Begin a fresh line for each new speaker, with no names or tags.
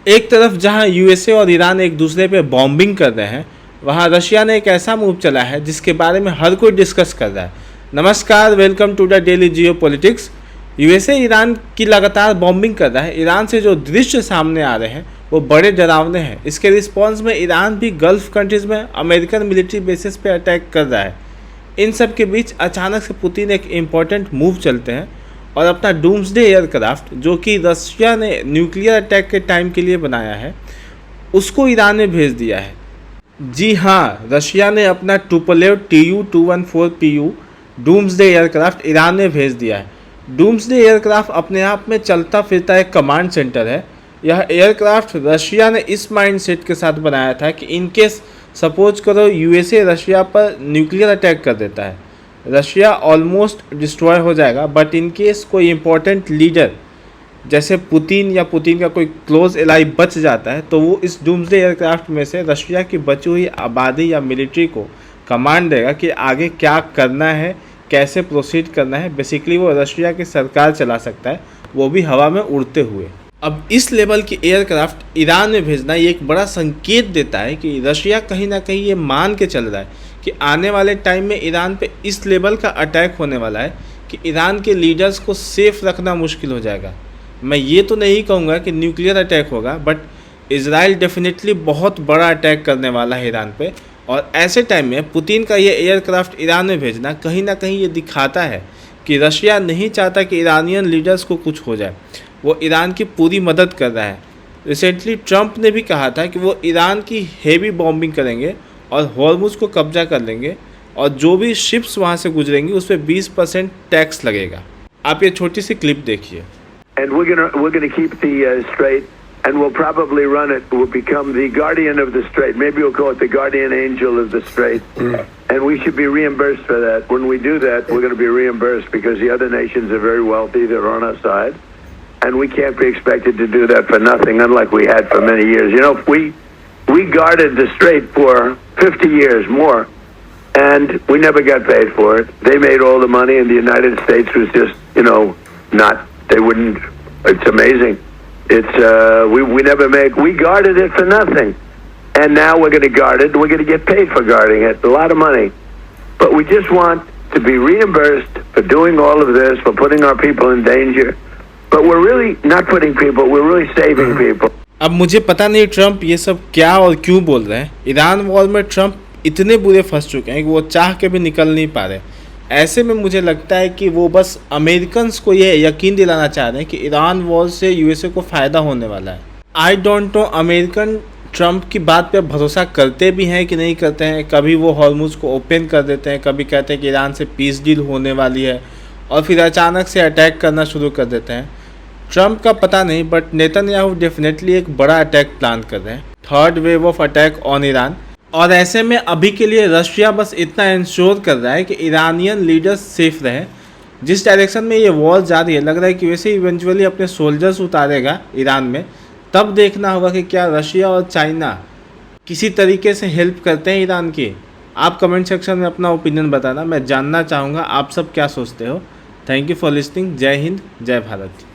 एक तरफ जहां यूएसए और ईरान एक दूसरे पे बॉम्बिंग कर रहे हैं, वहां रशिया ने एक ऐसा मूव चला है जिसके बारे में हर कोई डिस्कस कर रहा है। नमस्कार, welcome to the daily geopolitics. USA Iran की लगातार बॉम्बिंग कर रहा है। ईरान से जो दृश्य सामने आ रहे हैं वो बड़े डरावने हैं। इसके रिस्पॉन्स में ईरान भी गल्फ कंट्रीज़ में अमेरिकन मिलिट्री बेसिस पे अटैक कर रहा है। इन सब के बीच अचानक से पुतिन एक इम्पॉर्टेंट मूव चलते हैं और अपना डूम्सडे एयरक्राफ्ट, जो कि रशिया ने न्यूक्लियर अटैक के टाइम के लिए बनाया है, उसको ईरान में भेज दिया है। जी हाँ, रशिया ने अपना Tupolev Tu-214PU doomsday aircraft Iran में भेज दिया है। डूम्सडे एयरक्राफ्ट अपने आप में चलता फिरता एक कमांड सेंटर है। यह एयरक्राफ्ट रशिया ने इस माइंडसेट के साथ बनाया था कि इनकेस सपोज करो यूएसए रशिया पर न्यूक्लियर अटैक कर देता है, रशिया ऑलमोस्ट डिस्ट्रॉय हो जाएगा, बट इन केस कोई इंपॉर्टेंट लीडर जैसे पुतिन या पुतिन का कोई क्लोज एलाई बच जाता है, तो वो इस डूम्सडे एयरक्राफ्ट में से रशिया की बची हुई आबादी या मिलिट्री को कमांड देगा कि आगे क्या करना है, कैसे प्रोसीड करना है। बेसिकली वो रशिया की सरकार चला सकता है, वो भी हवा में उड़ते हुए। अब इस लेवल की एयरक्राफ्ट ईरान में भेजना ये एक बड़ा संकेत देता है कि रशिया कहीं ना कहीं ये मान के चल रहा है कि आने वाले टाइम में ईरान पे इस लेवल का अटैक होने वाला है कि ईरान के लीडर्स को सेफ रखना मुश्किल हो जाएगा। मैं ये तो नहीं कहूँगा कि न्यूक्लियर अटैक होगा, बट इजराइल डेफिनेटली बहुत बड़ा अटैक करने वाला है ईरान पे। और ऐसे टाइम में पुतिन का ये एयरक्राफ्ट ईरान में भेजना कहीं ना कहीं ये दिखाता है कि रशिया नहीं चाहता कि ईरानियन लीडर्स को कुछ हो जाए। वो ईरान की पूरी मदद कर रहा है। रिसेंटली ट्रंप ने भी कहा था कि वो ईरान की हेवी बॉम्बिंग करेंगे और हॉर्मुज को कब्जा कर लेंगे, और जो भी शिप्स वहाँ से गुजरेंगी उस पर 20% टैक्स लगेगा। आप ये छोटी सी क्लिप देखिए।
And we're gonna keep the strait, and we'll probably run it. We'll become the guardian of the strait. Maybe we'll call it the guardian angel of the strait. And we should be reimbursed for that. When we do that, we're going to be reimbursed because the other nations are very wealthy. They're on our side, and we can't be expected to do that for nothing, unlike we had for many years. You know, we guarded the strait for 50 years more, and we never got paid for it. They made all the money, and the United States was just, you know, not. They wouldn't. It's amazing. It's we never make. We guarded it for nothing, and now we're going to guard it. We're going to get paid for guarding it, a lot of money. But we just want to be reimbursed for doing all of this, for putting our people in danger. But we're really not putting people. We're really saving people.
अब मुझे पता नहीं Trump ये सब क्या और क्यों बोल रहे हैं। ईरान वॉर में ट्रंप इतने बुरे फंस चुके हैं कि वो चाह के भी निकल नहीं पा रहे। ऐसे में मुझे लगता है कि वो बस अमेरिकन्स को ये यकीन दिलाना चाह रहे हैं कि ईरान वॉर से यूएसए को फ़ायदा होने वाला है। I don't know American Trump की बात पे भरोसा करते भी हैं कि नहीं करते हैं। कभी वो हॉर्मुज को ओपन कर देते हैं, कभी कहते हैं कि ईरान से पीस डील होने वाली है, और फिर अचानक से अटैक करना शुरू कर देते हैं। ट्रंप का पता नहीं, बट नेतन्याहू डेफिनेटली एक बड़ा अटैक प्लान कर रहे हैं, third wave of attack on Iran. और ऐसे में अभी के लिए रशिया बस इतना इंश्योर कर रहा है कि ईरानियन लीडर्स सेफ रहें। जिस डायरेक्शन में ये वॉर जा रही है, लग रहा है कि वैसे इवेंचुअली अपने सोल्जर्स उतारेगा ईरान में। तब देखना होगा कि क्या रशिया और चाइना किसी तरीके से हेल्प करते हैं ईरान की। आप कमेंट सेक्शन में अपना ओपिनियन बताना, मैं जानना चाहूँगा आप सब क्या सोचते हो। Thank you for listening. जय हिंद, जय भारत।